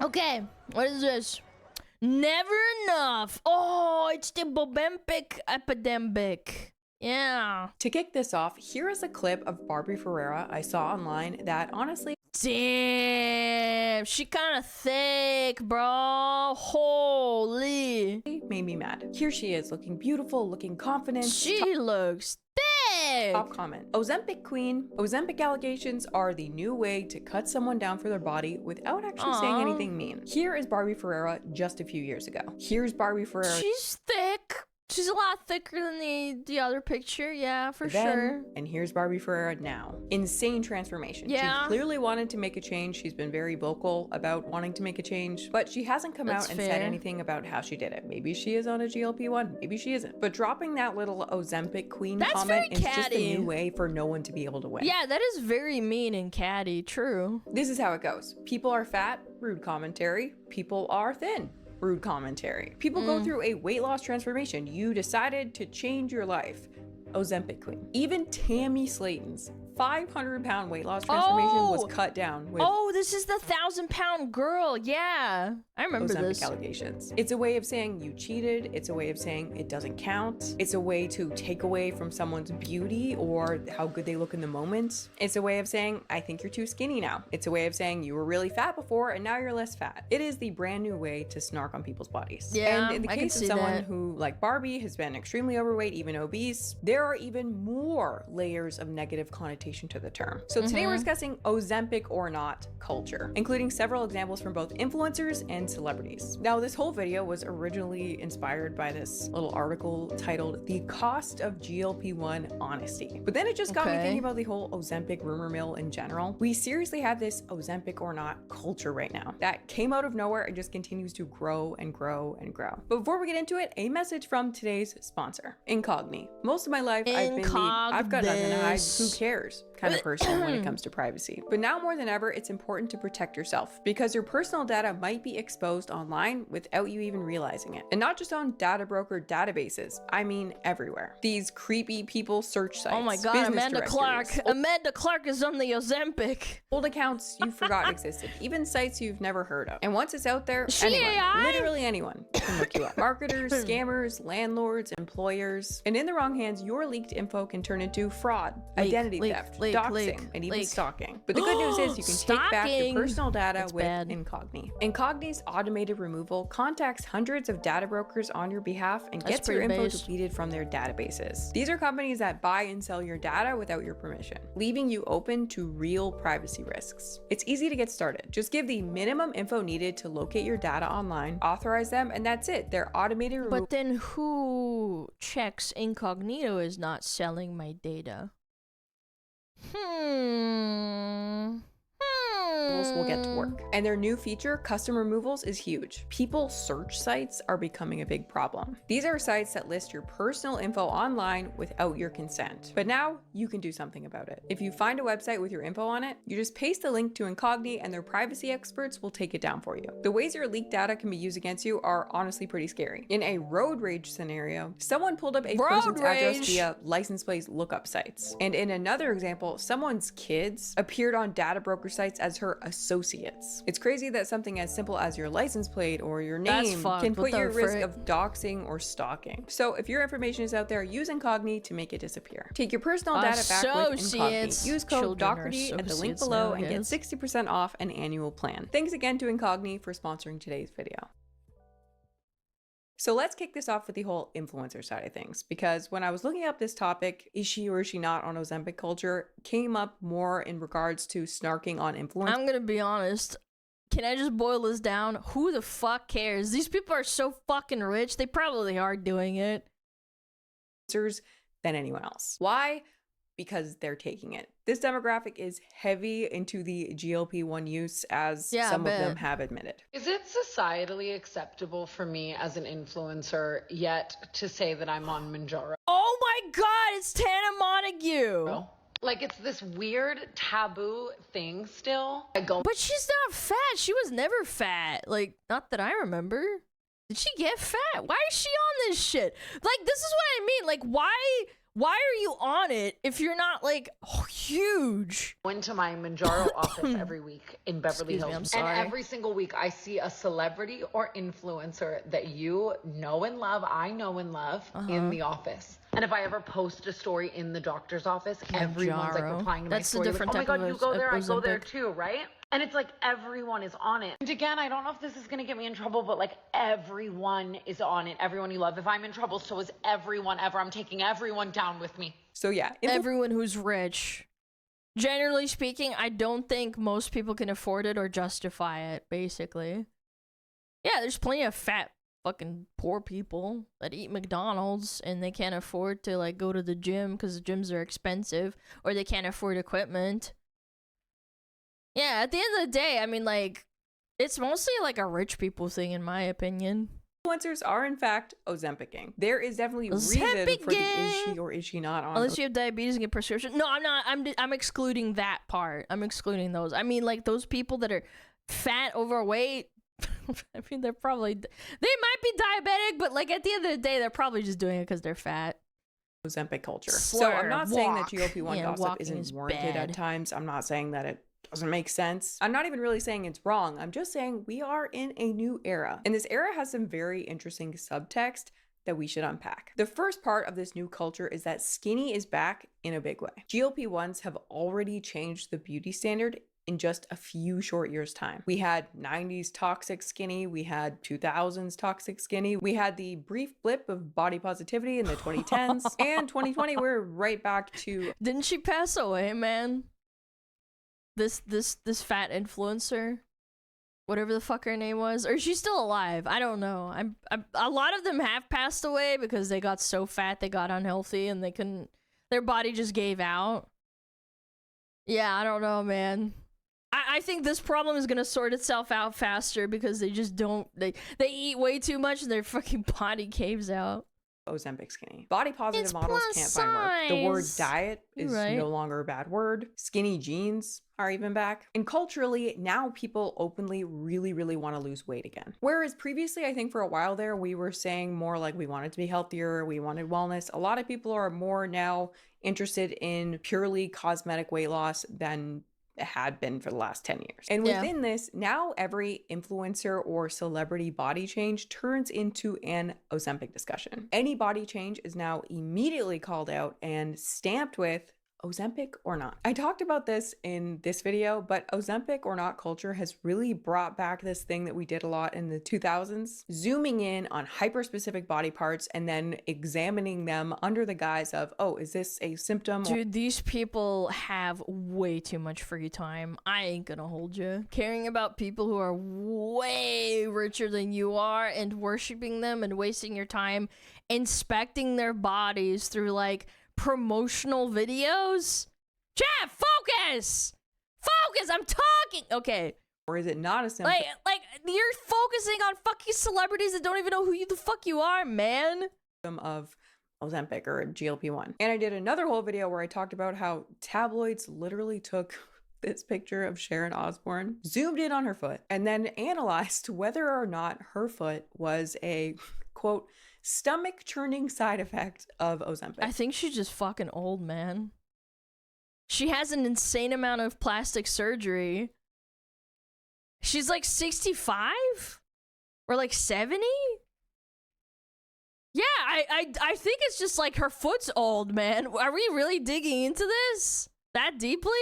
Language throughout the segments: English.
Okay, what is this? Never enough. Oh, it's the Ozempic epidemic. Yeah. To kick this off, here is a clip of Barbie Ferreira I saw online that honestly... Damn, she kind of thick, bro. Holy. made me mad. Here she is, looking beautiful, looking confident. She looks thick. Top comment. Ozempic queen. Ozempic allegations are the new way to cut someone down for their body without actually saying anything mean. Here is Barbie Ferreira just a few years ago. Here's Barbie Ferreira. She's thick. She's a lot thicker than the other picture, yeah, for sure. And here's Barbie Ferreira now. Insane transformation. Yeah. She clearly wanted to make a change. She's been very vocal about wanting to make a change, but she hasn't come out and said anything about how she did it. Maybe she is on a GLP-1, maybe she isn't. But dropping that little Ozempic queen comment is just a new way for no one to be able to win. Yeah, that is very mean and catty, true. This is how it goes. People are fat, rude commentary. People are thin. Rude commentary. People go through a weight loss transformation. You decided to change your life. Ozempic queen. Even Tammy Slayton's 500-pound weight loss transformation was cut down with this is the 1,000-pound girl. Yeah, I remember Ozempic this. allegations. It's a way of saying you cheated. It's a way of saying it doesn't count. It's a way to take away from someone's beauty or how good they look in the moment. It's a way of saying, I think you're too skinny now. It's a way of saying you were really fat before and now you're less fat. It is the brand new way to snark on people's bodies. Yeah, and in the case of someone who, like Barbie, has been extremely overweight, even obese, there are even more layers of negative connotation to the term. So today we're discussing Ozempic or not culture, including several examples from both influencers and celebrities. Now, this whole video was originally inspired by this little article titled "The Cost of GLP-1 Honesty." But then it just got me thinking about the whole Ozempic rumor mill in general. We seriously have this Ozempic or not culture right now that came out of nowhere and just continues to grow and grow and grow. But before we get into it, a message from today's sponsor, Incogni. Most of my life, I've been I've got nothing to hide, who cares kind of person when it comes to privacy. But now more than ever, it's important to protect yourself because your personal data might be exposed online without you even realizing it. And not just on data broker databases, I mean everywhere. These creepy people search sites. Oh my god, Amanda Clark. Amanda Clark is on the Ozempic. Old accounts you forgot existed, even sites you've never heard of. And once it's out there, literally anyone can look you up. Marketers, scammers, landlords, employers. And in the wrong hands, your leaked info can turn into fraud, identity theft, doxing, and even stalking. But the good news is you can take back your personal data with Incogni. Incogni's automated removal contacts hundreds of data brokers on your behalf and gets your info deleted from their databases. These are companies that buy and sell your data without your permission, leaving you open to real privacy risks. It's easy to get started. Just give the minimum info needed to locate your data online, authorize them, and that's it. They're automated removal. But then who checks Incognito is not selling my data? Will get to work. And their new feature, custom removals, is huge. People search sites are becoming a big problem. These are sites that list your personal info online without your consent. But now you can do something about it. If you find a website with your info on it, you just paste the link to Incogni and their privacy experts will take it down for you. The ways your leaked data can be used against you are honestly pretty scary. In a road rage scenario, someone pulled up a person's address via license plate lookup sites. And in another example, someone's kids appeared on data broker sites as her associates. It's crazy that something as simple as your license plate or your name can put you at risk of doxing or stalking. So if your information is out there, use Incogni to make it disappear. Take your personal data back with Incogni. Use code Doherty at the link below and get 60% off an annual plan. Thanks again to Incogni for sponsoring today's video. So let's kick this off with the whole influencer side of things, because when I was looking up this topic, is she or is she not on Ozempic culture, came up more in regards to snarking on influencers. I'm gonna be honest. Can I just boil this down? Who the fuck cares? These people are so fucking rich. They probably are doing it. Than anyone else. Why? Because they're taking it. This demographic is heavy into the GLP-1 use, as some of them have admitted. Is it societally acceptable for me as an influencer yet to say that I'm on Manjaro? Oh my god, it's Tana Montague! Like, it's this weird taboo thing still. But she's not fat. She was never fat. Like, not that I remember. Did she get fat? Why is she on this shit? Like, this is what I mean. Like, Why are you on it if you're not like huge? Go into my Manjaro office every week in Beverly Excuse me, Hills. I'm sorry. And every single week I see a celebrity or influencer that you know and love, I know and love, in the office. And if I ever post a story in the doctor's office, everyone's like replying to my story. That's a different like, type oh my God, of you go there, I go there Ozempic. too, right? And it's like everyone is on it. And again, I don't know if this is going to get me in trouble, but like everyone is on it. Everyone you love. If I'm in trouble, so is everyone ever. I'm taking everyone down with me. So yeah, Everyone who's rich. Generally speaking, I don't think most people can afford it or justify it, basically. Yeah, there's plenty of fat fucking poor people that eat McDonald's and they can't afford to like go to the gym because the gyms are expensive, or they can't afford equipment. Yeah, at the end of the day, I mean, like, it's mostly like a rich people thing, in my opinion. influencers are in fact Ozempicing. There is definitely reason for the is she or is she not on. Unless you have diabetes and get prescription. No, I'm not. I'm excluding that part. I'm excluding those. I mean, like those people that are fat, overweight. I mean, they might be diabetic, but like at the end of the day, they're probably just doing it because they're fat. Ozempic culture. Slur, so I'm not saying that walk. GLP-1 gossip isn't warranted bad. at times. I'm not saying that it doesn't make sense. I'm not even really saying it's wrong. I'm just saying we are in a new era. And this era has some very interesting subtext that we should unpack. The first part of this new culture is that skinny is back in a big way. GLP-1s have already changed the beauty standard in just a few short years' time. We had 90s toxic skinny, we had 2000s toxic skinny, we had the brief blip of body positivity in the 2010s, and 2020 we're right back to... Didn't she pass away, man? This fat influencer, whatever the fuck her name was, or she's still alive? I don't know. I'm a lot of them have passed away because they got so fat they got unhealthy and they couldn't. Their body just gave out. Yeah, I don't know, man. I think this problem is gonna sort itself out faster because they just don't. They eat way too much and their fucking body caves out. Ozempic skinny. Body positive It's models plus can't find work. The word size. diet is Right. no longer a bad word. Skinny jeans are even back. And culturally, now people openly really want to lose weight again. Whereas previously, I think for a while there, we were saying more like we wanted to be healthier, we wanted wellness. A lot of people are more now interested in purely cosmetic weight loss than had been for the last 10 years. And Yeah. within this, now every influencer or celebrity body change turns into an Ozempic discussion. Any body change is now immediately called out and stamped with Ozempic or not. I talked about this in this video, but Ozempic or not culture has really brought back this thing that we did a lot in the 2000s, zooming in on hyper-specific body parts and then examining them under the guise of, oh, is this a symptom? Dude, these people have way too much free time. I ain't gonna hold you. Caring about people who are way richer than you are and worshiping them and wasting your time inspecting their bodies through like promotional videos. Jeff, focus! Focus! I'm talking! Okay. Or is it not a symptom? Like you're focusing on fucking celebrities that don't even know who the fuck you are, man. Of Ozempic or GLP-1. And I did another whole video where I talked about how tabloids literally took this picture of Sharon Osbourne, zoomed in on her foot, and then analyzed whether or not her foot was a, quote, stomach churning side effect of Ozempic. I think she's just fucking old, man. She has an insane amount of plastic surgery. She's like 65? Or like 70? Yeah, I think it's just like her foot's old, man. Are we really digging into this that deeply?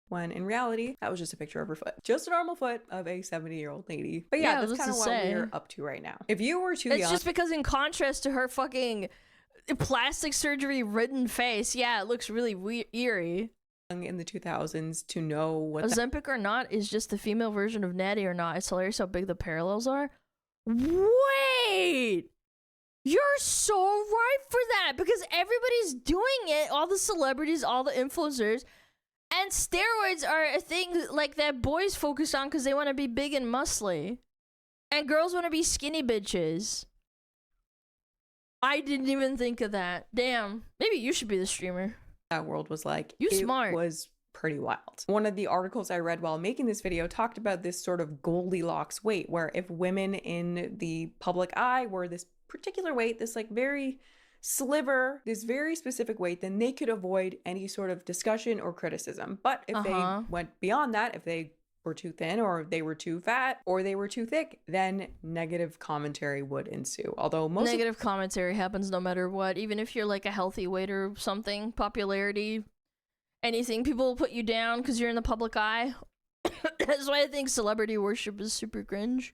When in reality, that was just a picture of her foot. Just a normal foot of a 70-year-old lady. But yeah, Yeah, that's let's kind of just what say. we're up to right now. If you were too It's young just because in contrast to her fucking plastic surgery ridden face, yeah, it looks really eerie. in the 2000s to know what Ozempic or not is just the female version of Natty or not. It's hilarious how big the parallels are. Wait! You're so right for that because everybody's doing it. All the celebrities, all the influencers. And steroids are a thing like that boys focus on because they want to be big and muscly. And girls want to be skinny bitches. I didn't even think of that. Damn. Maybe you should be the streamer. that world was like. You it smart. was pretty wild. One of the articles I read while making this video talked about this sort of Goldilocks weight, where if women in the public eye were this particular weight, this like very sliver, this very specific weight, then they could avoid any sort of discussion or criticism. But if they went beyond that, if they were too thin or they were too fat or they were too thick, then negative commentary would ensue. Although most negative commentary happens no matter what, even if you're like a healthy weight or something, popularity, anything, people will put you down because you're in the public eye. That's why I think celebrity worship is super cringe.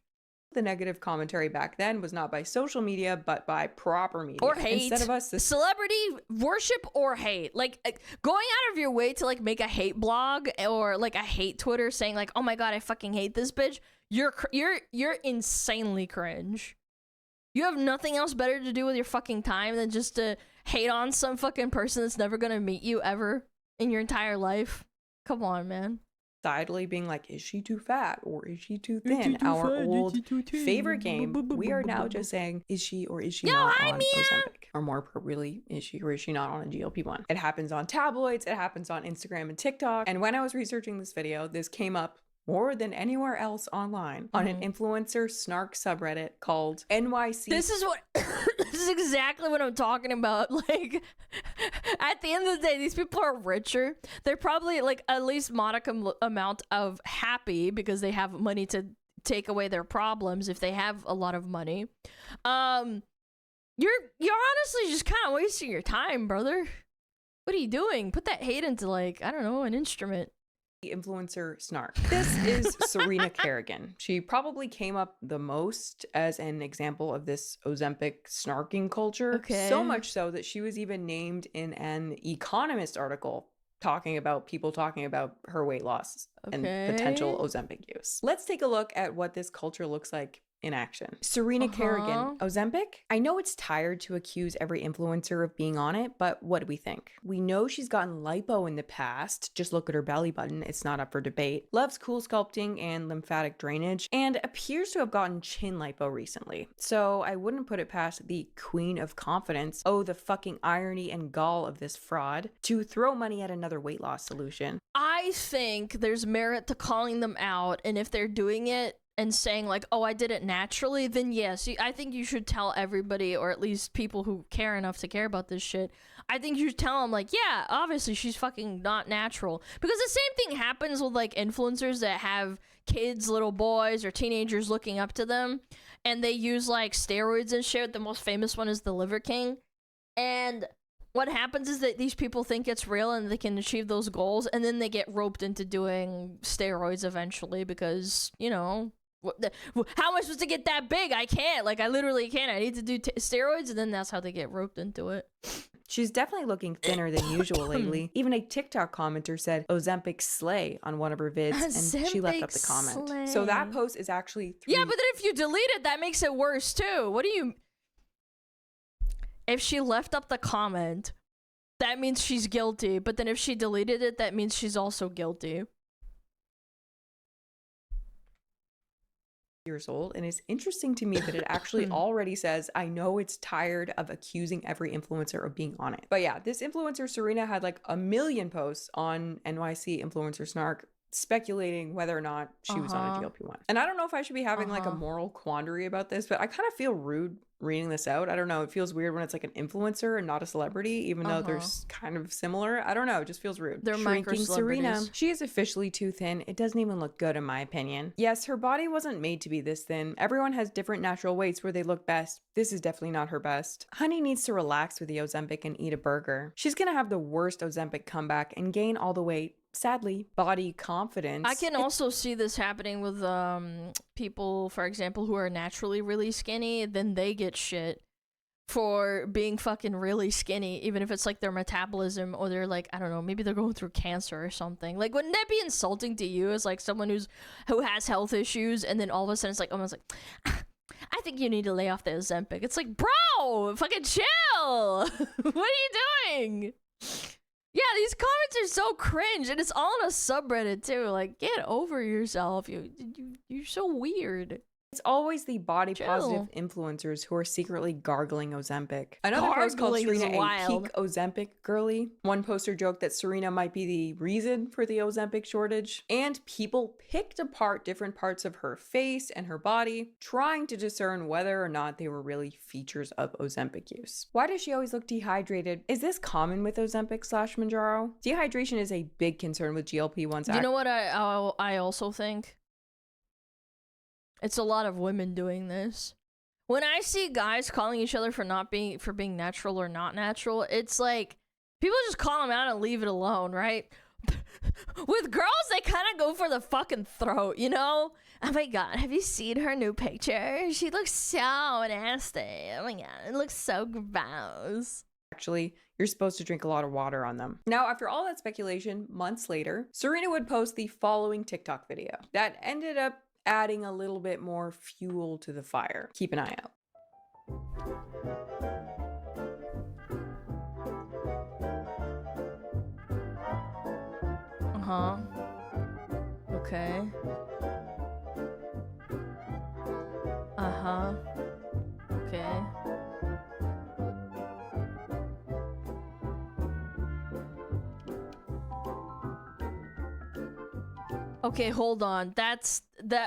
The negative commentary back then was not by social media, but by proper media. Or hate. Instead of us, celebrity worship or hate. Like, going out of your way to, like, make a hate blog or, like, a hate Twitter saying, like, oh my god, I fucking hate this bitch. You're insanely cringe. You have nothing else better to do with your fucking time than just to hate on some fucking person that's never gonna meet you ever in your entire life. Come on, man. Sidely being like, is she too fat or is she too thin? Our old favorite game, we are now just saying, is she or is she not on Ozempic? Or more appropriately, is she or is she not on a GLP-1? It happens on tabloids, it happens on Instagram and TikTok. And when I was researching this video, this came up more than anywhere else online on an influencer Snark subreddit called NYC. This is exactly what I'm talking about. Like, at the end of the day, these people are richer. They're probably like at least modicum amount of happy because they have money to take away their problems if they have a lot of money. You're honestly just kind of wasting your time, brother. What are you doing? Put that hate into, like, I don't know, an instrument. Influencer Snark. This is Serena Kerrigan. She probably came up the most as an example of this Ozempic snarking culture. Okay. So much so that she was even named in an Economist article talking about her weight loss and potential Ozempic use. Let's take a look at what this culture looks like in action. Serena Kerrigan, Ozempic? I know it's tired to accuse every influencer of being on it, but what do we think? We know she's gotten lipo in the past. Just look at her belly button. It's not up for debate. Loves cool sculpting and lymphatic drainage, and appears to have gotten chin lipo recently. So I wouldn't put it past the queen of confidence, oh, the fucking irony and gall of this fraud, to throw money at another weight loss solution. I think there's merit to calling them out, and if they're doing it and saying like, oh, I did it naturally, then yes, I think you should tell everybody, or at least people who care enough to care about this shit, I think you should tell them like, yeah, obviously she's fucking not natural. Because the same thing happens with like influencers that have kids, little boys or teenagers looking up to them, and they use like steroids and shit. The most famous one is the Liver King. And what happens is that these people think it's real and they can achieve those goals, and then they get roped into doing steroids eventually because, you know, how am I supposed to get that big? I can't. Like, I literally can't. I need to do steroids, and then that's how they get roped into it. She's definitely looking thinner than usual lately. Even a TikTok commenter said Ozempic slay on one of her vids, and she left up the comment. Slay. So that post is actually Yeah, but then if you delete it, that makes it worse too. What do you... If she left up the comment, that means she's guilty. But then if she deleted it, that means she's also guilty. Years old, and it's interesting to me that it actually already says, I know it's tired of accusing every influencer of being on it. But yeah, this influencer Serena had like 1 million posts on NYC influencer Snark speculating whether or not she was on a GLP-1. And I don't know if I should be having like a moral quandary about this, but I kind of feel rude reading this out. I don't know. It feels weird when it's like an influencer and not a celebrity, even though they're kind of similar. I don't know. It just feels rude. They're Shrinking Serena. She is officially too thin. It doesn't even look good in my opinion. Yes, her body wasn't made to be this thin. Everyone has different natural weights where they look best. This is definitely not her best. Honey needs to relax with the Ozempic and eat a burger. She's gonna have the worst Ozempic comeback and gain all the weight. Sadly, body confidence. I can also see this happening with people, for example, who are naturally really skinny. Then they get shit for being fucking really skinny, even if it's like their metabolism, or they're like, I don't know, maybe they're going through cancer or something. Like, wouldn't that be insulting to you as like someone who has health issues, and then all of a sudden it's like almost like, I think you need to lay off the Ozempic. It's like, bro, fucking chill. What are you doing? Yeah, these comments are so cringe, and it's all on a subreddit too. Like, get over yourself. You're so weird. It's always the body positive influencers who are secretly gargling Ozempic. Another post called Serena a peak Ozempic girly. One poster joked that Serena might be the reason for the Ozempic shortage. And people picked apart different parts of her face and her body, trying to discern whether or not they were really features of Ozempic use. Why does she always look dehydrated? Is this common with Ozempic/Mounjaro? Dehydration is a big concern with GLP-1s. Do you know what I also think? It's a lot of women doing this. When I see guys calling each other for being natural or not natural, it's like people just call them out and leave it alone, right? With girls, they kind of go for the fucking throat, you know? Oh my god, have you seen her new picture? She looks so nasty. Oh my god, it looks so gross. Actually, you're supposed to drink a lot of water on them. Now, after all that speculation, months later, Serena would post the following TikTok video that ended up adding a little bit more fuel to the fire. Keep an eye out. Uh-huh. Okay. Uh-huh. Okay. Okay, hold on.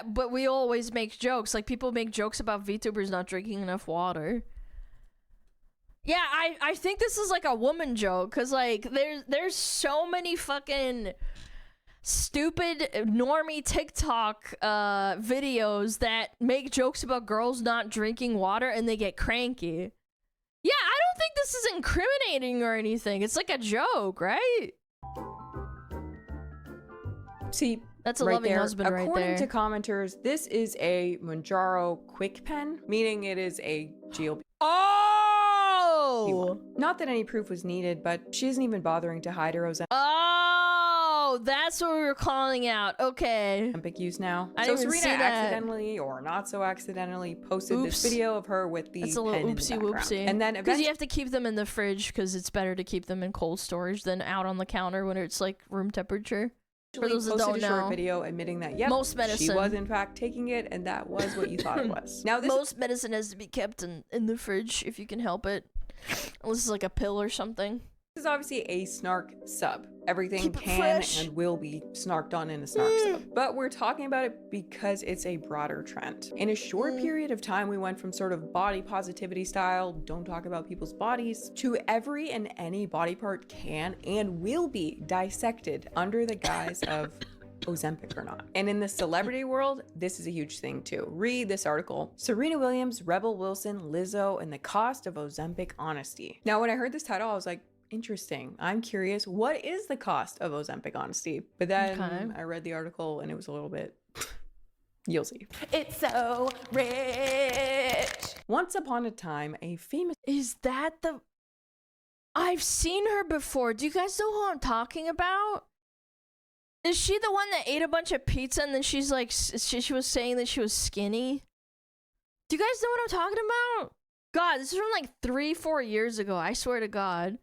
But we always make jokes. Like, people make jokes about VTubers not drinking enough water. Yeah, I think this is like a woman joke, because like there's so many fucking stupid normie TikTok videos that make jokes about girls not drinking water and they get cranky. Yeah, I don't think this is incriminating or anything. It's like a joke, right? See, that's a loving husband right there. According to commenters, this is a Mounjaro quick pen, meaning it is a GLP. Oh! Not that any proof was needed, but she isn't even bothering to hide her Ozempic. Oh, that's what we were calling out. Okay. Ozempic use now. I So didn't Serena see that. accidentally or not so accidentally posted this video of her with the That's a little pen in the background. oopsie. And then because you have to keep them in the fridge because it's better to keep them in cold storage than out on the counter when it's like room temperature. For those that posted don't a short know, video admitting that yep, most medicine she was in fact taking it, and that was what you thought it was. Now, most medicine has to be kept in the fridge if you can help it, unless it's like a pill or something. This is obviously a Snark sub. Everything Keep it can fresh. and will be snarked on in a Snark sub. But we're talking about it because it's a broader trend. In a short period of time, we went from sort of body positivity style, don't talk about people's bodies, to every and any body part can and will be dissected under the guise of Ozempic or not. And in the celebrity world, this is a huge thing too. Read this article. Serena Williams, Rebel Wilson, Lizzo, and the cost of Ozempic honesty. Now, when I heard this title, I was like, interesting. I'm curious, what is the cost of Ozempic honesty? But then I read the article and it was a little bit, you'll see. It's so rich. Once upon a time, a famous... Is that the... I've seen her before. Do you guys know who I'm talking about? Is she the one that ate a bunch of pizza and then she's like, she was saying that she was skinny? Do you guys know what I'm talking about? God, this is from like 3-4 years ago. I swear to God.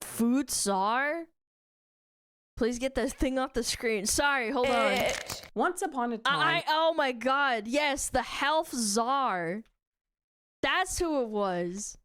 Food czar? Please get this thing off the screen. Sorry, hold on. Once upon a time... oh my God. Yes, the health czar. That's who it was.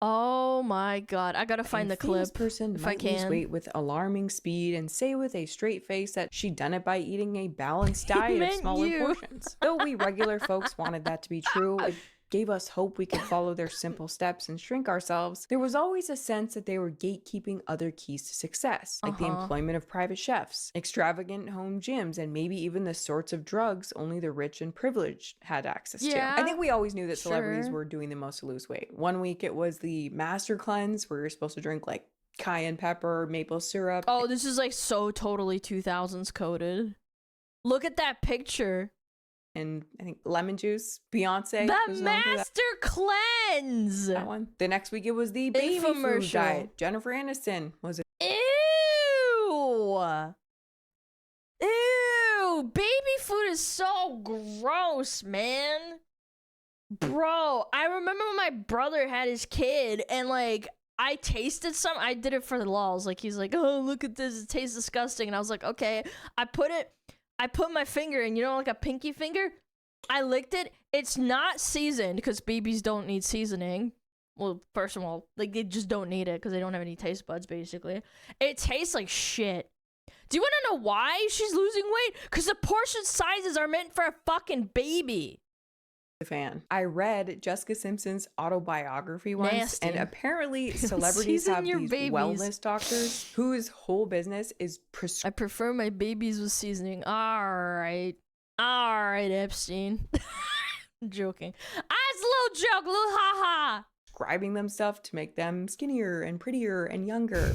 Oh my God. I gotta find the clip person if I might lose can. weight with alarming speed and say with a straight face that she'd done it by eating a balanced diet of smaller portions. Though we regular folks wanted that to be true, it gave us hope we could follow their simple steps and shrink ourselves. There was always a sense that they were gatekeeping other keys to success, like the employment of private chefs, extravagant home gyms, and maybe even the sorts of drugs only the rich and privileged had access to. I think we always knew that celebrities were doing the most to lose weight. One week it was the master cleanse where you're supposed to drink like cayenne pepper, maple syrup. Oh, this is like so totally 2000s coded. Look at that picture. And I think lemon juice, Beyonce. The master cleanse. That one. The next week it was the baby food diet. Jennifer Aniston was it. Ew. Ew. Baby food is so gross, man. Bro, I remember when my brother had his kid and like I tasted some. I did it for the lols. Like he's like, oh, look at this. It tastes disgusting. And I was like, okay. I put it I put my finger in, you know, like a pinky finger. I licked it. It's not seasoned because babies don't need seasoning. Well, first of all, like they just don't need it because they don't have any taste buds, basically. It tastes like shit. Do you want to know why she's losing weight? Because the portion sizes are meant for a fucking baby. Fan. I read Jessica Simpson's autobiography once, Nasty. and apparently celebrities have these babies. wellness doctors whose whole business is I prefer my babies with seasoning. All right, Epstein. I'm joking. It's a little joke, little ha-ha. prescribing them stuff to make them skinnier and prettier and younger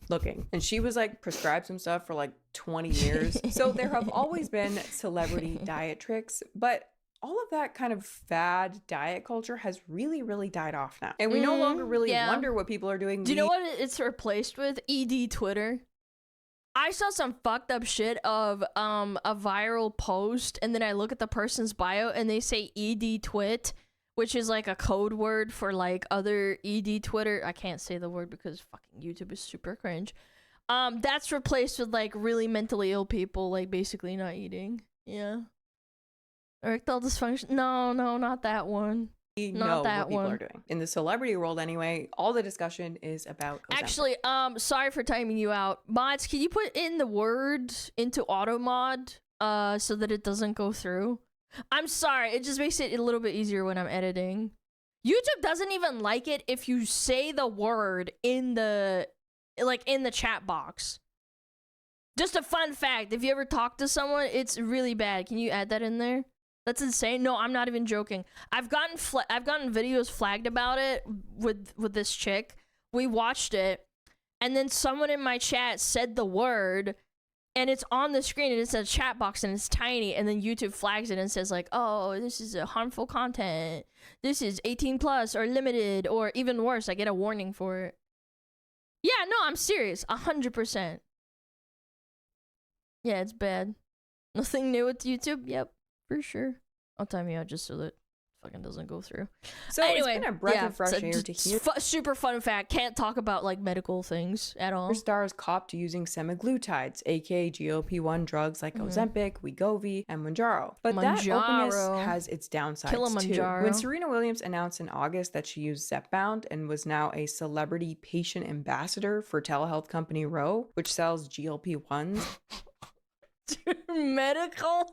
looking. And she was like prescribed some stuff for like 20 years. So there have always been celebrity diet tricks, but all of that kind of fad diet culture has really, really died off now. And we no longer really wonder what people are doing. Do you know what it's replaced with? ED Twitter. I saw some fucked up shit of a viral post, and then I look at the person's bio and they say ED Twit, which is like a code word for like other ED Twitter. I can't say the word because fucking YouTube is super cringe. That's replaced with like really mentally ill people, like basically not eating. Yeah. Erectile dysfunction. No, not that one. Not that what people are doing. In the celebrity world anyway, all the discussion is about Ozempic. Actually, sorry for timing you out. Mods, can you put in the word into auto mod so that it doesn't go through? I'm sorry, it just makes it a little bit easier when I'm editing. YouTube doesn't even like it if you say the word in the chat box. Just a fun fact, if you ever talk to someone, it's really bad. Can you add that in there? That's insane. No, I'm not even joking. I've gotten videos flagged about it with this chick. We watched it, and then someone in my chat said the word, and it's on the screen, and it's in a chat box, and it's tiny, and then YouTube flags it and says like, oh, this is a harmful content. This is 18 plus or limited, or even worse, I get a warning for it. Yeah, no, I'm serious. 100%. Yeah, it's bad. Nothing new with YouTube? Yep. For sure. I'll time you out just so that fucking doesn't go through. So anyway, it's been a breath of fresh air to hear. Super fun fact. Can't talk about like medical things at all. Stars copped using semaglutides, aka GLP-1 drugs like Ozempic, Wegovy, and Mounjaro. But that openness has its downsides too. When Serena Williams announced in August that she used Zepbound and was now a celebrity patient ambassador for telehealth company Ro, which sells GLP-1s. medical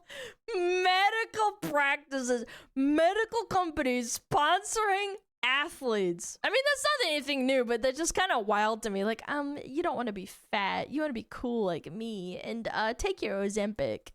practices, medical companies sponsoring athletes. I mean, that's not anything new, but that's just kind of wild to me. Like, you don't want to be fat. You want to be cool like me and take your Ozempic.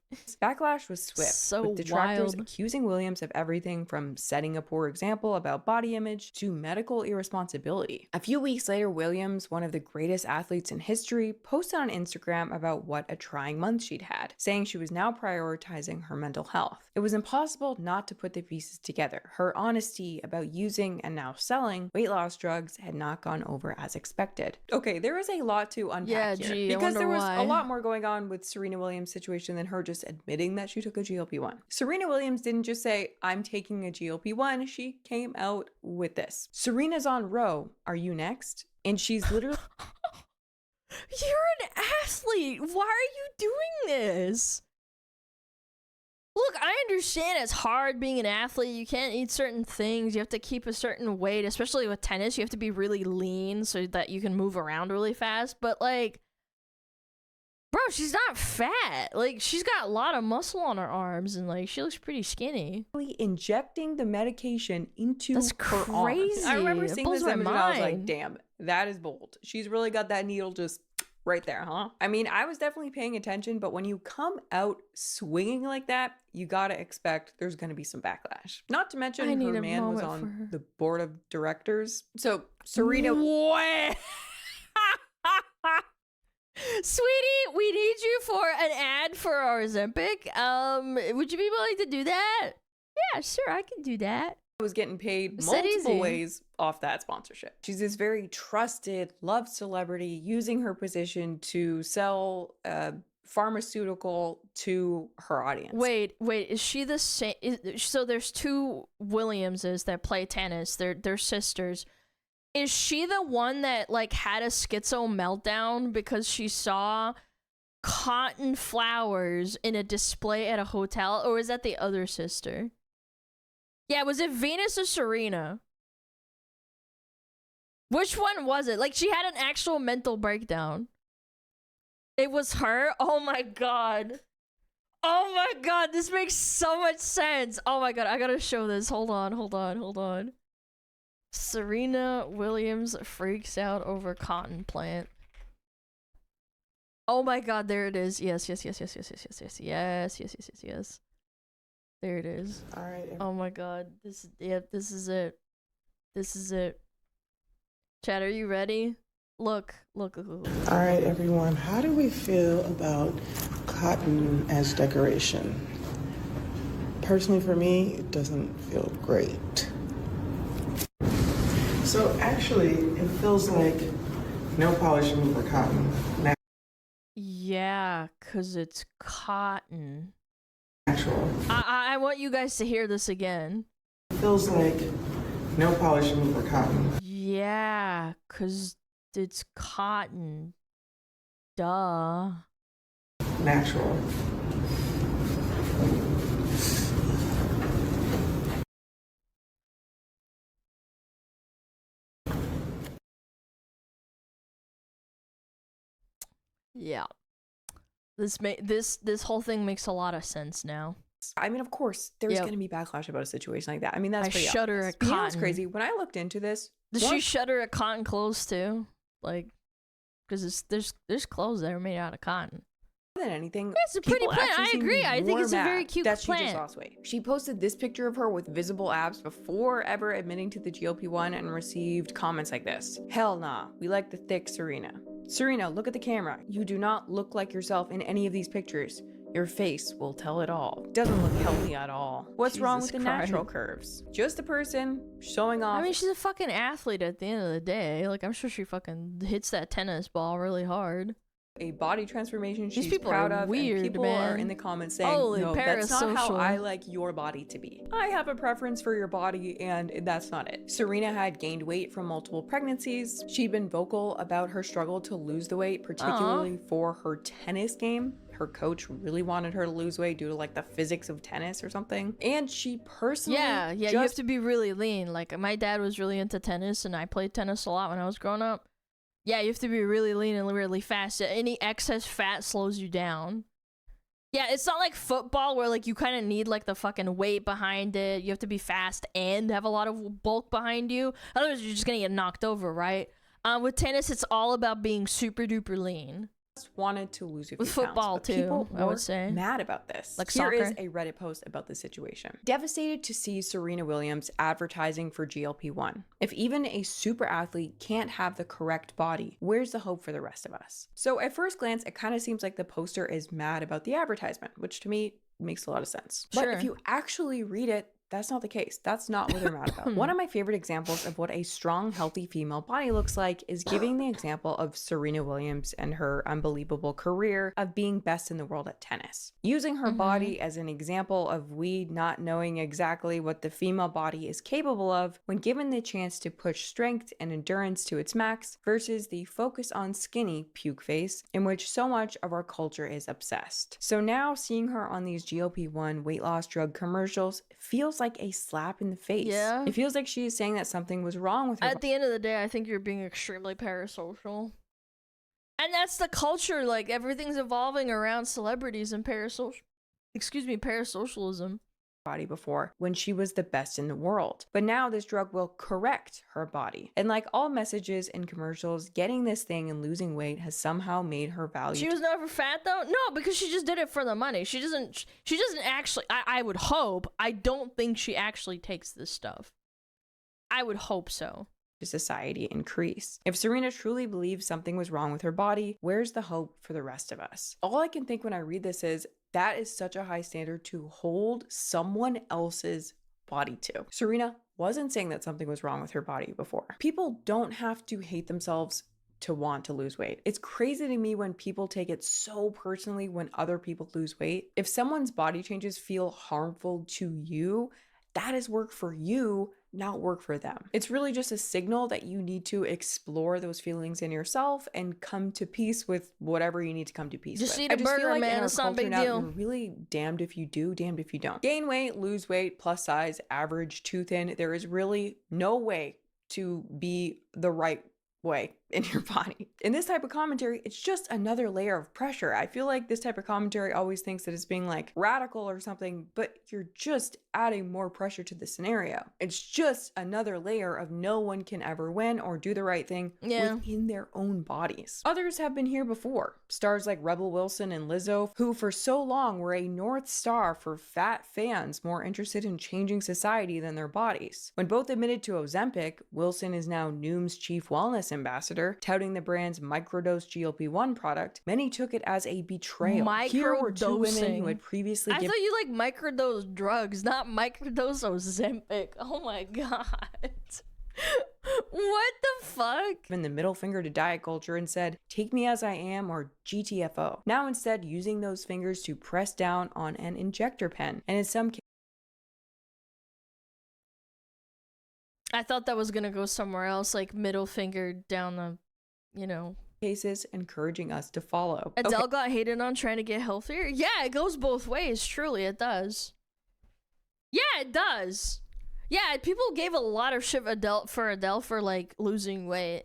Backlash was swift, with detractors accusing Williams of everything from setting a poor example about body image to medical irresponsibility. A few weeks later, Williams, one of the greatest athletes in history, posted on Instagram about what a trying month she'd had, saying she was now prioritizing her mental health. It was impossible not to put the pieces together. Her honesty about using and now selling weight loss drugs had not gone over as expected. Okay, there is a lot to unpack here, because there was a lot more going on with Serena Williams' situation than her just admitting that she took a GLP-1. Serena Williams didn't just say, I'm taking a GLP-1, she came out with this. Serena's on Ro, are you next? And she's literally... You're an athlete! Why are you doing this? Look, I understand it's hard being an athlete. You can't eat certain things. You have to keep a certain weight, especially with tennis. You have to be really lean so that you can move around really fast. But like, bro, she's not fat. Like, she's got a lot of muscle on her arms, and like, she looks pretty skinny. Injecting the medication into That's her crazy. arms. I remember seeing this image and I was like, mind. damn, that is bold. She's really got that needle just right there, huh? I mean, I was definitely paying attention, but when you come out swinging like that, you gotta expect there's gonna be some backlash. Not to mention her man was on the board of directors. So Serena... What? Sweetie, we need you for an ad for our Ozempic. Would you be willing to do that? Yeah, sure, I can do that. Was getting paid multiple ways off that sponsorship. She's this very trusted, loved celebrity using her position to sell pharmaceutical to her audience. Wait, is she the same? So there's two Williamses that play tennis. They're sisters. Is she the one that like had a schizo meltdown because she saw cotton flowers in a display at a hotel, or was that the other sister? Yeah, was it Venus or Serena? Which one was it? Like, she had an actual mental breakdown. It was her? Oh my god. Oh my god, this makes so much sense. Oh my god, I gotta show this. Hold on. Serena Williams freaks out over cotton plant. Oh my god, there it is. Yes. There it is. All right. Oh my god. This is it. Chat, are you ready? Look. All right, everyone. How do we feel about cotton as decoration? Personally, for me, it doesn't feel great. So actually, it feels like no polish remover cotton. Yeah, cause it's cotton. Natural. I want you guys to hear this again. It feels like no polish remover cotton. Yeah, cause it's cotton. Duh. Natural. Yeah. This whole thing makes a lot of sense now. I mean, of course, there's going to be backlash about a situation like that. I mean, that's pretty shudder obvious. at But you know cotton. what's crazy? When I looked into this, Does she shudder at cotton clothes too? Like, because there's clothes that are made out of cotton. more than anything, It's a pretty people plant. actually I seem to agree. be I think more it's a very mad cute that she plant. just lost weight. She posted this picture of her with visible abs before ever admitting to the GLP-1 and received comments like this. Hell nah, we like the thick Serena. Serena, look at the camera. You do not look like yourself in any of these pictures. Your face will tell it all. Doesn't look healthy at all. What's wrong with Jesus the natural Christ. curves? Just a person showing off. I mean, she's a fucking athlete at the end of the day. Like, I'm sure she fucking hits that tennis ball really hard. a body transformation she's people proud are of, weird, and people man. are in the comments saying, Holy no, that's not how Parasocial. I like your body to be. I have a preference for your body, and that's not it. Serena had gained weight from multiple pregnancies. She'd been vocal about her struggle to lose the weight, particularly for her tennis game. Her coach really wanted her to lose weight due to like the physics of tennis or something. And she personally You have to be really lean. Like, my dad was really into tennis, and I played tennis a lot when I was growing up. Yeah, you have to be really lean and really fast. Any excess fat slows you down. Yeah, it's not like football where like you kind of need like the fucking weight behind it. You have to be fast and have a lot of bulk behind you. Otherwise, you're just gonna get knocked over, right? With tennis, it's all about being super duper lean. wanted to lose a few With football, pounds, but too, people I would were say. mad about this. Like Here is soccer. a Reddit post about the situation. Devastated to see Serena Williams advertising for GLP-1. If even a super athlete can't have the correct body, where's the hope for the rest of us? So at first glance, it kind of seems like the poster is mad about the advertisement, which to me makes a lot of sense. But Sure. if you actually read it, that's not the case. That's not what they're mad about. One of my favorite examples of what a strong, healthy female body looks like is giving the example of Serena Williams and her unbelievable career of being best in the world at tennis. Using her body as an example of we not knowing exactly what the female body is capable of when given the chance to push strength and endurance to its max versus the focus on skinny puke face in which so much of our culture is obsessed. So now seeing her on these GLP-1 weight loss drug commercials feels like a slap in the face. Yeah. It feels like she is saying that something was wrong with her. At the end of the day, I think you're being extremely parasocial. And that's the culture. Like, everything's evolving around celebrities and parasocialism. Body before when she was the best in the world. But now this drug will correct her body. And like all messages in commercials, getting this thing and losing weight has somehow made her valued. She was never fat though? No, because she just did it for the money. She doesn't actually, I would hope, I don't think she actually takes this stuff. I would hope so. to society increase. If Serena truly believes something was wrong with her body, where's the hope for the rest of us? All I can think when I read this is that is such a high standard to hold someone else's body to. Serena wasn't saying that something was wrong with her body before. People don't have to hate themselves to want to lose weight. It's crazy to me when people take it so personally when other people lose weight. If someone's body changes feel harmful to you, that is work for you, not work for them. It's really just a signal that you need to explore those feelings in yourself and come to peace with whatever you need to come to peace Just with. eat a burger, feel like man. in our It's not a culture big now, deal. you're really damned if you do, damned if you don't. Gain weight, lose weight, plus size, average, too thin. There is really no way to be the right way in your body. In this type of commentary, it's just another layer of pressure. I feel like this type of commentary always thinks that it's being like radical or something, but you're just adding more pressure to the scenario. It's just another layer of no one can ever win or do the right thing within their own bodies. Others have been here before. Stars like Rebel Wilson and Lizzo, who for so long were a North Star for fat fans more interested in changing society than their bodies. When both admitted to Ozempic, Wilson is now Noom's chief wellness ambassador, touting the brand's microdose GLP-1 product. Many took it as a betrayal. Here were two women who had previously I thought you like microdose drugs, not microdose Ozempic. Oh my god. What the fuck? Given the middle finger to diet culture and said, take me as I am or GTFO. Now instead using those fingers to press down on an injector pen. And in some cases, I thought that was gonna go somewhere else, like middle finger down the, cases encouraging us to follow. Adele got hated on trying to get healthier. Yeah, it goes both ways. Truly, it does. Yeah, it does. Yeah, people gave a lot of shit for Adele for like losing weight.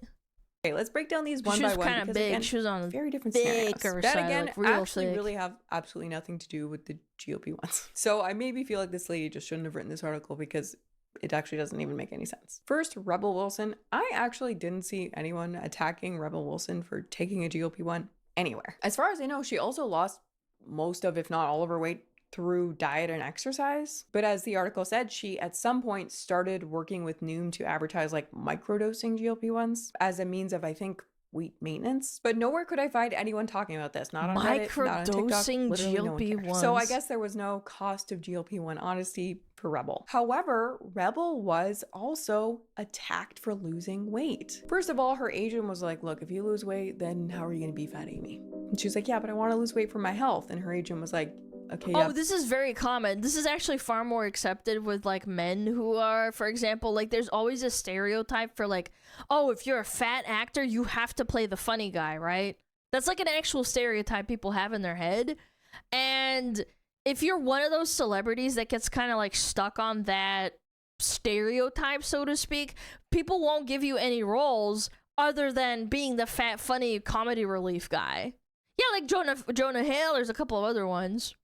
Okay, let's break down these one by one. She was kind of big. Again, she was on very different scenarios. That again, like actually really have absolutely nothing to do with the GLP-1s. So I maybe feel like this lady just shouldn't have written this article because it actually doesn't even make any sense. First, Rebel Wilson. I actually didn't see anyone attacking Rebel Wilson for taking a GLP-1 anywhere. As far as I know, she also lost most of, if not all of her weight through diet and exercise. But as the article said, she at some point started working with Noom to advertise like microdosing GLP-1s as a means of, I think, weight maintenance. But nowhere could I find anyone talking about this. Not on Reddit, not on TikTok, literally no one cared. So I guess there was no cost of GLP-1 honesty for Rebel. However, Rebel was also attacked for losing weight. First of all, her agent was like, look, if you lose weight, then how are you going to be Fat Amy? And she was like, yeah, but I want to lose weight for my health. And her agent was like, okay, oh, this is very common. This is actually far more accepted with like men who are, for example, like there's always a stereotype for like, oh, if you're a fat actor, you have to play the funny guy, right? That's like an actual stereotype people have in their head. And if you're one of those celebrities that gets kind of like stuck on that stereotype, so to speak, people won't give you any roles other than being the fat, funny comedy relief guy. Yeah, like Jonah Hill, there's a couple of other ones.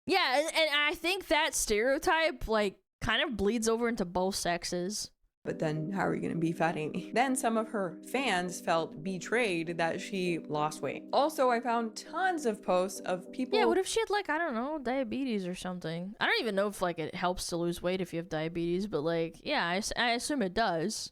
Yeah, and I think that stereotype, like, kind of bleeds over into both sexes. But then how are you going to be Fat Amy? Then some of her fans felt betrayed that she lost weight. Also, I found tons of posts of people... Yeah, what if she had, like, I don't know, diabetes or something? I don't even know if, like, it helps to lose weight if you have diabetes, but, like, yeah, I assume it does.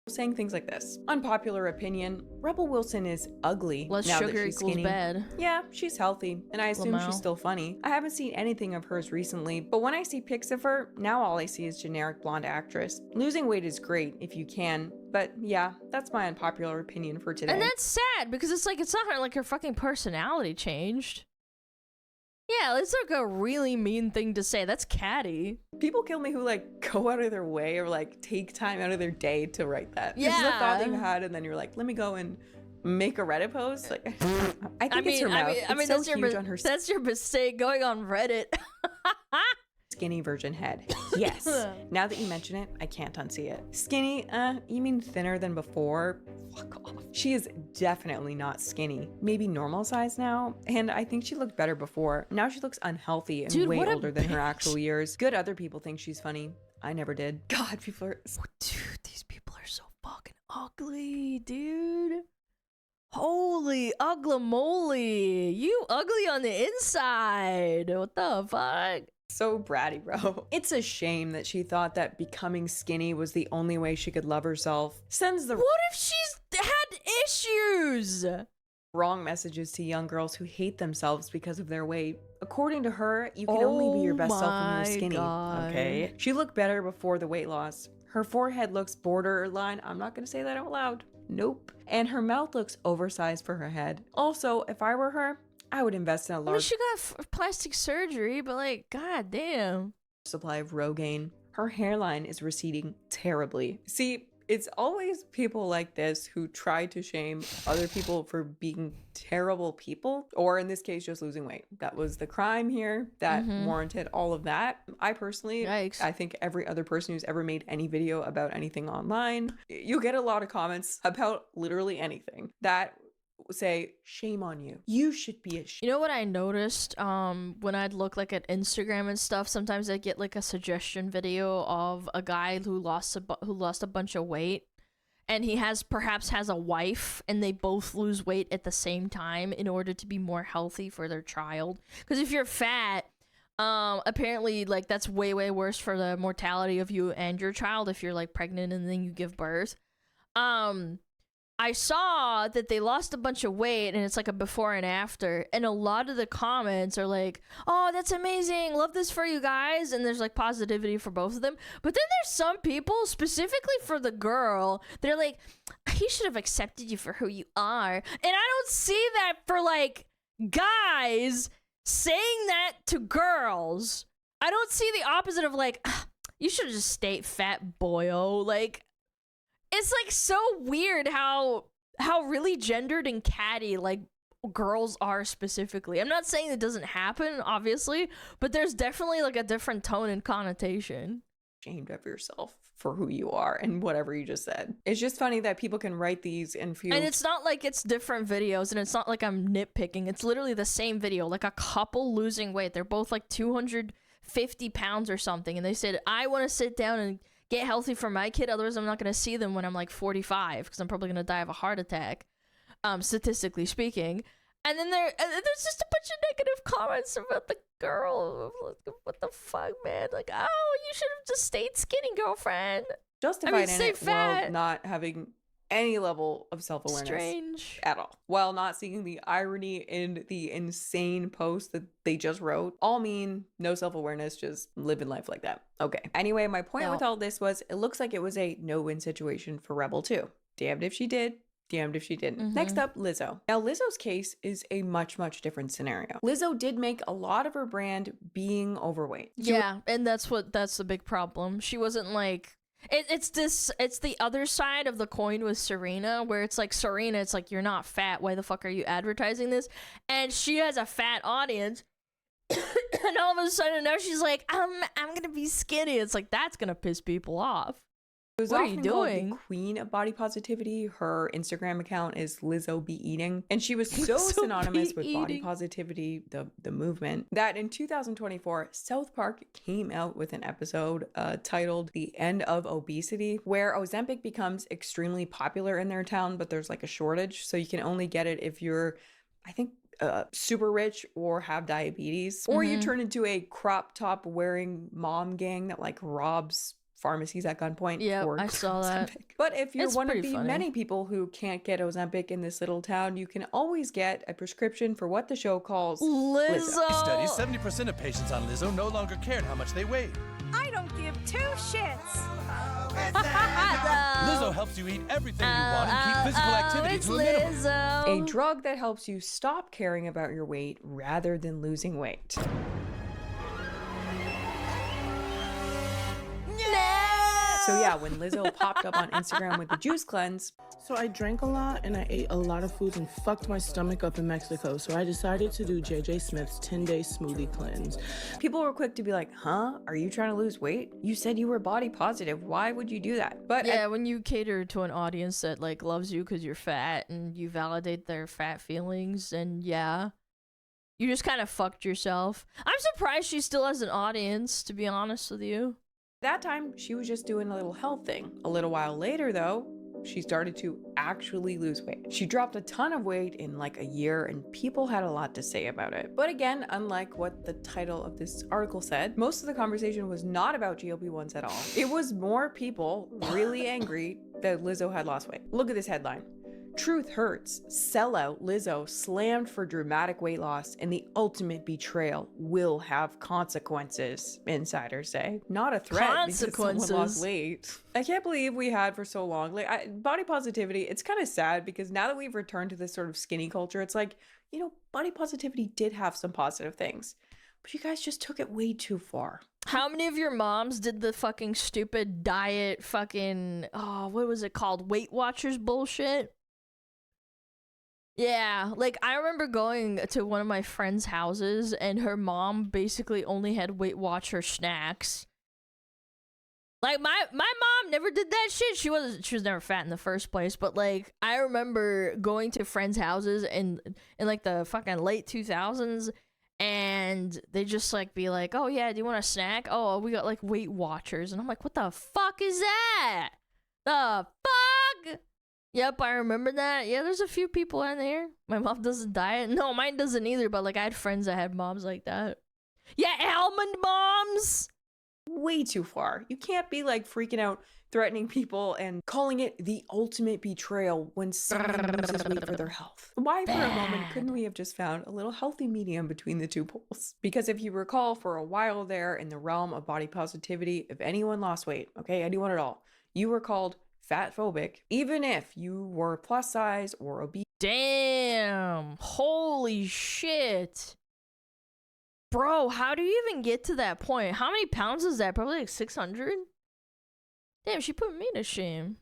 Saying things like this. Unpopular opinion, Rebel Wilson is ugly. Less now sugar that she's equals skinny. bad. Yeah, she's healthy, and I assume she's still funny. I haven't seen anything of hers recently, but when I see pics of her, now all I see is generic blonde actress. Losing weight is great if you can, but yeah, that's my unpopular opinion for today. And that's sad, because it's like, it's not like her fucking personality changed. Yeah, it's like a really mean thing to say. That's catty. People kill me who like go out of their way or like take time out of their day to write that. Yeah. This is a thought they've had, and then you're like, let me go and make a Reddit post. Like, I think it's her mouth. I mean, it's so huge on her. That's your mistake going on Reddit. Skinny virgin head. Yes. Now that you mention it, I can't unsee it. Skinny, you mean thinner than before? Fuck off. She is definitely not skinny. Maybe normal size now. And I think she looked better before. Now she looks unhealthy and way older than her actual years. Good other people think she's funny. I never did. God, people are... Dude, these people are so fucking ugly, dude. Holy ugly moly. You ugly on the inside. What the fuck? So bratty, bro. It's a shame that she thought that becoming skinny was the only way she could love herself. Sends the... What if she's had issues? Wrong messages to young girls who hate themselves because of their weight. According to her, you can only be your best self when you're skinny. God. Okay? She looked better before the weight loss. Her forehead looks borderline. I'm not gonna say that out loud. Nope. And her mouth looks oversized for her head. Also, if I were her, I would invest in a large... I mean, she got plastic surgery, but like, god damn. supply of Rogaine. Her hairline is receding terribly. See, it's always people like this who try to shame other people for being terrible people, or in this case, just losing weight. That was the crime here that warranted all of that. I personally, Yikes. I think every other person who's ever made any video about anything online, you get a lot of comments about literally anything that say, shame on you. You should be ashamed. You know what I noticed when I'd look like at Instagram and stuff, sometimes I get like a suggestion video of a guy who lost a bunch of weight, and he perhaps has a wife, and they both lose weight at the same time in order to be more healthy for their child. Because if you're fat, apparently like that's way worse for the mortality of you and your child if you're like pregnant and then you give birth. I saw that they lost a bunch of weight, and it's like a before and after, and a lot of the comments are like, oh, that's amazing, love this for you guys, and there's like positivity for both of them. But then there's some people, specifically for the girl, they're like, he should have accepted you for who you are. And I don't see that for like guys saying that to girls. I don't see the opposite of like, you should have just stayed fat, boyo. Like, it's like so weird how really gendered and catty like girls are specifically. I'm not saying it doesn't happen, obviously, but there's definitely like a different tone and connotation. Ashamed of yourself for who you are and whatever you just said. It's just funny that people can write these and feel. And it's not like it's different videos, and it's not like I'm nitpicking. It's literally the same video, like a couple losing weight. They're both like 250 pounds or something, and they said, I want to sit down and get healthy for my kid, otherwise I'm not going to see them when I'm like 45 because I'm probably going to die of a heart attack, statistically speaking. And then there's just a bunch of negative comments about the girl. What the fuck, man? Like, oh, you should have just stayed skinny, girlfriend. Justified in it while not having any level of self-awareness. Strange. At all. While not seeing the irony in the insane post that they just wrote. All mean, no self-awareness, just living life like that. Okay. Anyway, my point with all this was, it looks like it was a no-win situation for Rebel too. Damned if she did, damned if she didn't. Next up, Lizzo. Now, Lizzo's case is a much different scenario. Lizzo did make a lot of her brand being overweight. And that's the big problem. She wasn't like... It's the other side of the coin with Serena, where it's like, Serena, it's like, you're not fat, why the fuck are you advertising this? And she has a fat audience, and all of a sudden now she's like, I'm gonna be skinny. It's like, that's gonna piss people off. What are you doing? The queen of body positivity. Her Instagram account is Lizzo Be Eating, and she was so synonymous with body positivity, the movement, that in 2024, South Park came out with an episode titled "The End of Obesity," where Ozempic becomes extremely popular in their town, but there's like a shortage, so you can only get it if you're, I think, super rich or have diabetes, or you turn into a crop top wearing mom gang that like robs pharmacies at gunpoint. Yeah, I saw that. But if you're one of the many people who can't get Ozempic in this little town, you can always get a prescription for what the show calls Lizzo. Studies, 70% of patients on Lizzo no longer cared how much they weighed. I don't give two shits. Lizzo helps you eat everything you want and keep physical activity to a minimum. A drug that helps you stop caring about your weight rather than losing weight. So yeah, when Lizzo popped up on Instagram with the juice cleanse. So I drank a lot and I ate a lot of foods and fucked my stomach up in Mexico. So I decided to do JJ Smith's 10-day smoothie cleanse. People were quick to be like, huh? Are you trying to lose weight? You said you were body positive. Why would you do that? But yeah, when you cater to an audience that like loves you because you're fat and you validate their fat feelings, and yeah, you just kind of fucked yourself. I'm surprised she still has an audience, to be honest with you. That time, she was just doing a little health thing. A little while later, though, she started to actually lose weight. She dropped a ton of weight in like a year, and people had a lot to say about it. But again, unlike what the title of this article said, most of the conversation was not about GLP-1s at all. It was more people really angry that Lizzo had lost weight. Look at this headline. Truth hurts. Sellout Lizzo slammed for dramatic weight loss, and the ultimate betrayal will have consequences, insiders say. Not a threat because someone lost weight. I can't believe we had for so long. Like, body positivity, it's kind of sad because now that we've returned to this sort of skinny culture, it's like, you know, body positivity did have some positive things. But you guys just took it way too far. How many of your moms did the fucking stupid diet fucking, oh, what was it called? Weight Watchers bullshit? Yeah, like I remember going to one of my friend's houses and her mom basically only had Weight Watcher snacks. Like my mom never did that shit. She was never fat in the first place, but like I remember going to friends' houses in like the fucking late 2000s and they just like be like, "Oh yeah, do you want a snack? Oh, we got like Weight Watchers." And I'm like, "What the fuck is that? The fuck?" Yep, I remember that. Yeah, there's a few people in there. My mom doesn't diet. No, mine doesn't either, but like I had friends that had moms like that. Yeah, almond moms. Way too far. You can't be like freaking out, threatening people, and calling it the ultimate betrayal when someone loses weight for their health. Why for a moment couldn't we have just found a little healthy medium between the two poles? Because if you recall, for a while there in the realm of body positivity, if anyone lost weight, okay, anyone at all, you were called fat phobic, even if you were plus size or obese. Damn. Holy shit. Bro, how do you even get to that point? How many pounds is that? Probably like 600? Damn, she put me to shame.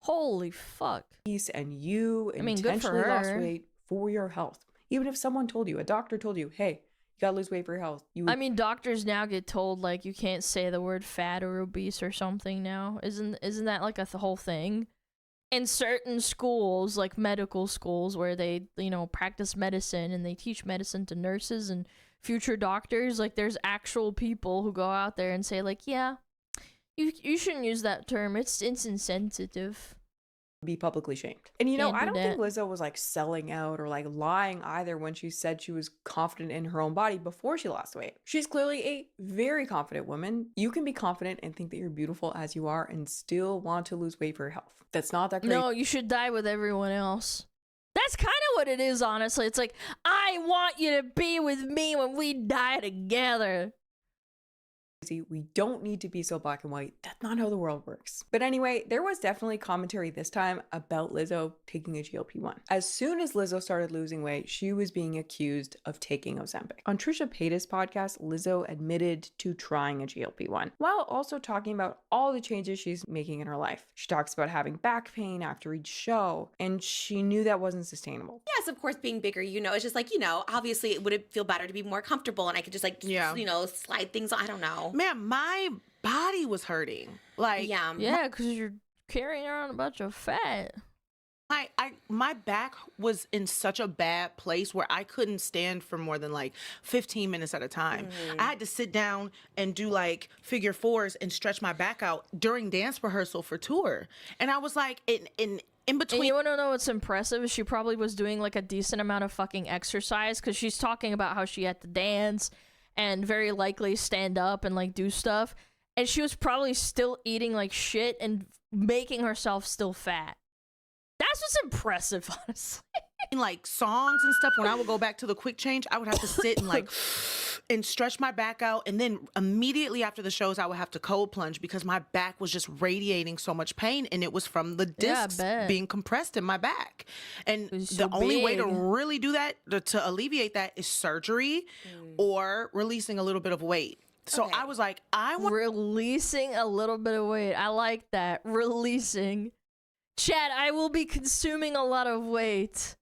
Holy fuck. And you good intentionally for lost her. weight for your health. Even if someone told you, a doctor told you, hey, you gotta lose weight for your health. I mean, doctors now get told like you can't say the word fat or obese or something now. Isn't that like a whole thing? In certain schools, like medical schools where they, you know, practice medicine and they teach medicine to nurses and future doctors, like there's actual people who go out there and say like, yeah, you shouldn't use that term. It's insensitive. Be publicly shamed. And you know, Can't I do don't think that. Lizzo was like selling out or like lying either when she said she was confident in her own body before she lost weight. She's clearly a very confident woman. You can be confident and think that you're beautiful as you are and still want to lose weight for your health. That's not that crazy. No, you should die with everyone else. That's kind of what it is, honestly. It's like, I want you to be with me when we die together. We don't need to be so black and white. That's not how the world works. But anyway, there was definitely commentary this time about Lizzo taking a GLP-1. As soon as Lizzo started losing weight, she was being accused of taking Ozempic. On Trisha Paytas' podcast, Lizzo admitted to trying a GLP-1 while also talking about all the changes she's making in her life. She talks about having back pain after each show, and she knew that wasn't sustainable. Yes, of course, being bigger, you know, it's just like, you know, obviously it would feel better to be more comfortable and I could just like, you know, slide things on. I don't know. Man, my body was hurting. Like, Yeah, because you're carrying around a bunch of fat. my back was in such a bad place where I couldn't stand for more than like 15 minutes at a time. I had to sit down and do like figure fours and stretch my back out during dance rehearsal for tour. And I was like, in between. And you want to know what's impressive? She probably was doing like a decent amount of fucking exercise because she's talking about how she had to dance and very likely stand up and like do stuff. And she was probably still eating like shit and making herself still fat. That's what's impressive, honestly. Like songs and stuff, when I would go back to the quick change, I would have to sit and like and stretch my back out, and then immediately after the shows I would have to cold plunge because my back was just radiating so much pain, and it was from the discs being compressed in my back. And the only way to really do that, to alleviate that, is surgery or releasing a little bit of weight. So I was like, I want releasing a little bit of weight. I like that. Releasing. Chad, I will be consuming a lot of weight.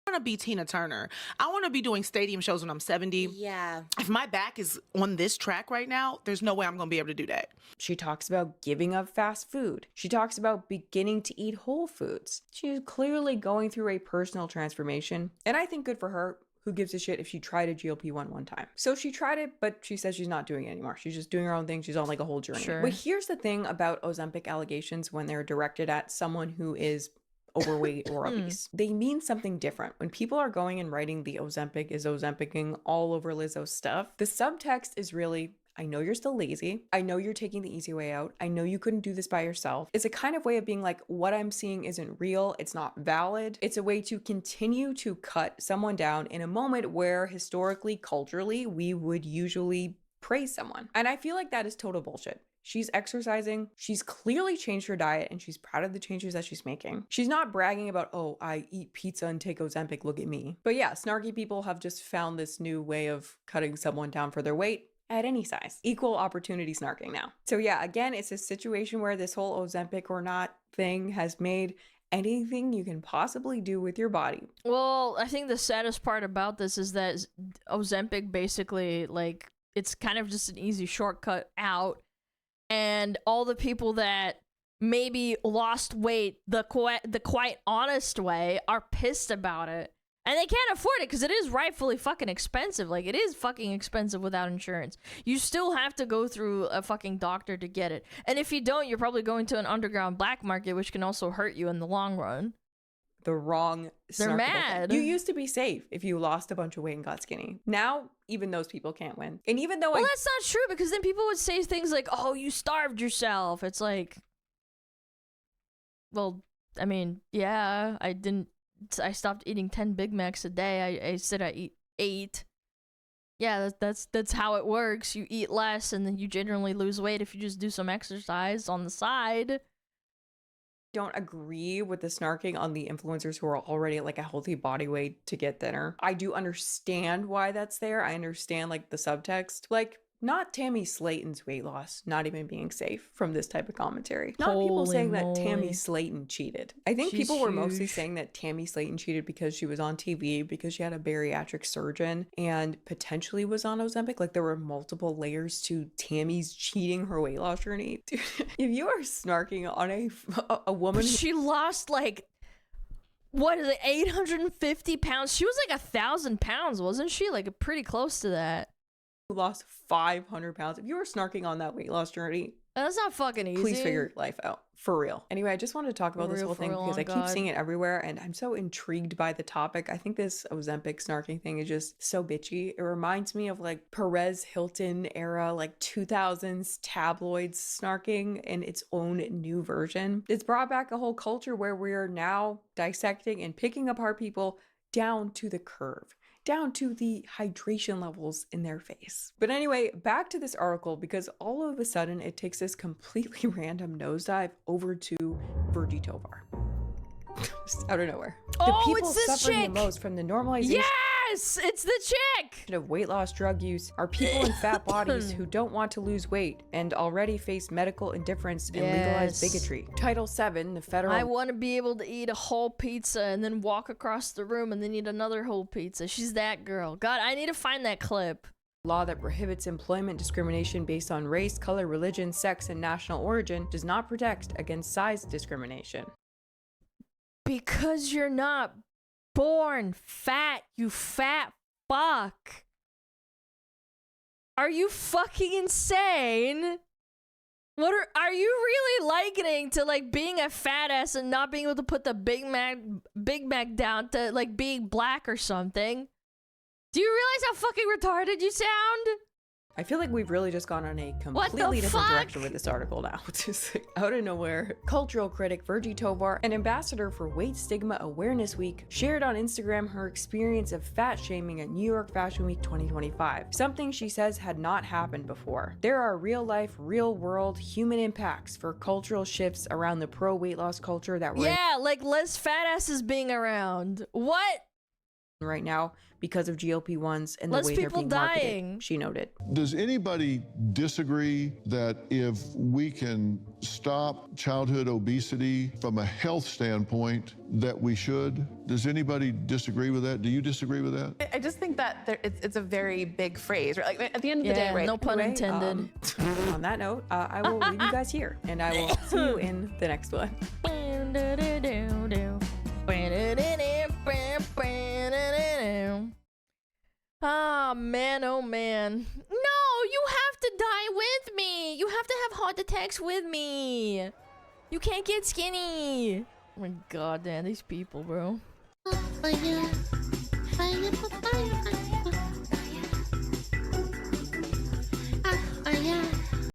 I want to be Tina Turner. I want to be doing stadium shows when I'm 70. Yeah. If my back is on this track right now, there's no way I'm going to be able to do that. She talks about giving up fast food. She talks about beginning to eat whole foods. She's clearly going through a personal transformation, and I think good for her. Who gives a shit if she tried a GLP-1 one time? So she tried it, but she says she's not doing it anymore. She's just doing her own thing. She's on like a whole journey. Sure. But here's the thing about Ozempic allegations when they're directed at someone who is overweight or obese. They mean something different. When people are going and writing the Ozempic is Ozempicing all over Lizzo's stuff, the subtext is really, I know you're still lazy. I know you're taking the easy way out. I know you couldn't do this by yourself. It's a kind of way of being like, what I'm seeing isn't real. It's not valid. It's a way to continue to cut someone down in a moment where historically, culturally, we would usually praise someone. And I feel like that is total bullshit. she's exercising, she's clearly changed her diet, and she's proud of the changes that she's making. She's not bragging about, oh, I eat pizza and take Ozempic, look at me. But yeah, snarky people have just found this new way of cutting someone down for their weight at any size. Equal opportunity snarking now. So yeah, again, it's a situation where this whole Ozempic or not thing has made anything you can possibly do with your body. Well, I think the saddest part about this is that Ozempic basically, like, it's kind of just an easy shortcut out, and all the people that maybe lost weight the quite honest way are pissed about it. And they can't afford it because it is rightfully fucking expensive. Like, it is fucking expensive without insurance. You still have to go through a fucking doctor to get it. And if you don't, you're probably going to an underground black market, which can also hurt you in the long run. The wrong They're mad. You used to be safe if you lost a bunch of weight and got skinny. Now, even those people can't win. And even though Well, that's not true, because then people would say things like, oh, you starved yourself. It's like, well, I mean, yeah, I stopped eating 10 Big Macs a day. I said I eat 8. Yeah, that's how it works. You eat less and then you generally lose weight if you just do some exercise on the side. Don't agree with the snarking on the influencers who are already at like a healthy body weight to get thinner. I do understand why that's there. I understand like the subtext. Like, not Tammy Slayton's weight loss not even being safe from this type of commentary. Not people saying that Tammy Slayton cheated. I think people were mostly saying that Tammy Slayton cheated because she was on TV, because she had a bariatric surgeon, and potentially was on Ozempic. Like, there were multiple layers to Tammy's cheating her weight loss journey. Dude, if you are snarking on a woman, she lost like, what is it, 850 pounds? She was like 1,000 pounds, wasn't she? Like, pretty close to that. Lost 500 pounds. If you were snarking on that weight loss journey, that's not fucking easy. Please figure your life out. For real. Anyway, I just wanted to talk about this whole thing because I keep seeing it everywhere and I'm so intrigued by the topic. I think this Ozempic snarking thing is just so bitchy. It reminds me of like Perez Hilton era, like 2000s tabloids snarking in its own new version. It's brought back a whole culture where we're now dissecting and picking apart people down to the curve, down to the hydration levels in their face. But anyway, back to this article, because all of a sudden it takes this completely random nosedive over to Virgie Tovar. Just out of nowhere. The people suffering the most from the normalization it's the chick of weight loss drug use are people in fat bodies who don't want to lose weight and already face medical indifference and legalized bigotry. Title 7, the federal... I want to be able to eat a whole pizza and then walk across the room and then eat another whole pizza. She's that girl. God, I need to find that clip. Law that prohibits employment discrimination based on race, color, religion, sex, and national origin does not protect against size discrimination. Because you're not born fat, you fat fuck. Are you fucking insane? What are you really likening to like being a fat ass and not being able to put the Big Mac down to like being black or something? Do you realize how fucking retarded you sound? I feel like we've really just gone on a completely different direction with this article now. Just like, out of nowhere. Cultural critic Virgie Tovar, an ambassador for Weight Stigma Awareness Week, shared on Instagram her experience of fat shaming at New York Fashion Week 2025, something she says had not happened before. There are real-life, real-world human impacts for cultural shifts around the pro-weight loss culture that we're like less fat asses being around. What? Right now because of GLP-1s and the way they're being marketed, she noted. Does anybody disagree that if we can stop childhood obesity from a health standpoint, that we should? Does anybody disagree with that? Do you disagree with that? I just think that it's a very big phrase, right? Like at the end of the day, right? No pun intended. On that note, I will leave you guys here and I will see you in the next one. Ah, man, oh man. No, you have to die with me. You have to have heart attacks with me. You can't get skinny. Oh my god, damn, these people, bro.